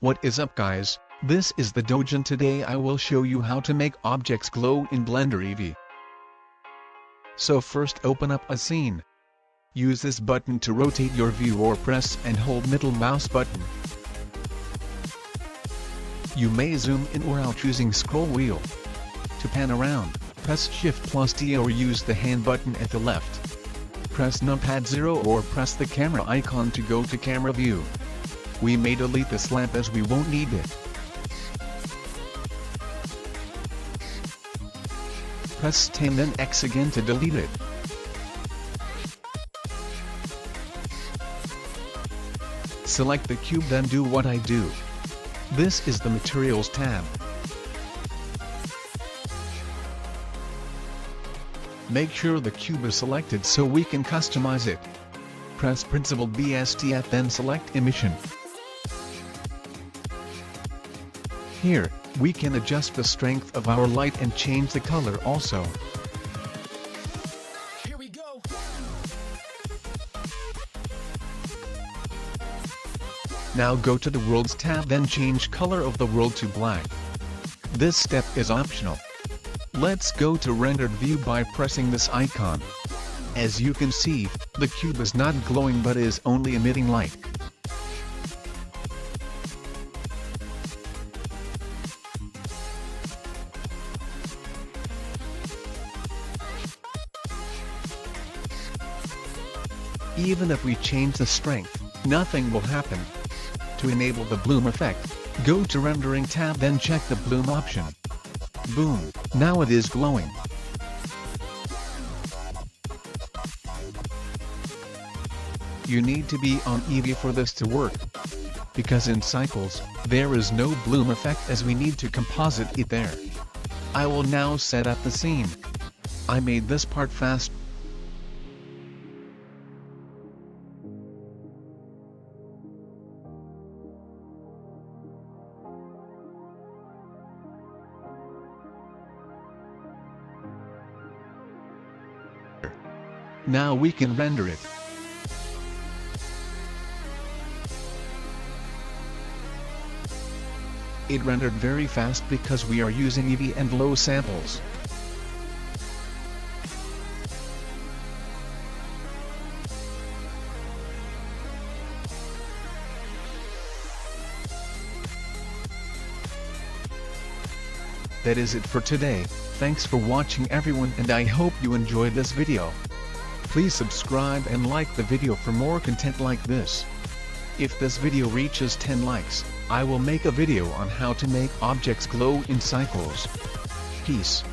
What is up guys, this is the Doge and today I will show you how to make objects glow in Blender EEVEE. So first open up a scene. Use this button to rotate your view or press and hold middle mouse button. You may zoom in or out using scroll wheel. To pan around, press Shift plus D or use the hand button at the left. Press numpad 0 or press the camera icon to go to camera view. We may delete this lamp as we won't need it. Press 10 then X again to delete it. Select the cube then do what I do. This is the Materials tab. Make sure the cube is selected so we can customize it. Press Principled BSTF then select Emission. Here, we can adjust the strength of our light and change the color also. Here we go. Now go to the Worlds tab then change color of the world to black. This step is optional. Let's go to rendered view by pressing this icon. As you can see, the cube is not glowing but is only emitting light. Even if we change the strength, nothing will happen. To enable the bloom effect, go to Rendering tab then check the bloom option. Boom, now it is glowing. You need to be on EEVEE for this to work. Because in Cycles, there is no bloom effect as we need to composite it there. I will now set up the scene. I made this part fast. Now we can render it. It rendered very fast because we are using EEVEE and low samples. That is it for today. Thanks for watching everyone and I hope you enjoyed this video. Please subscribe and like the video for more content like this. If this video reaches 10 likes, I will make a video on how to make objects glow in Cycles. Peace.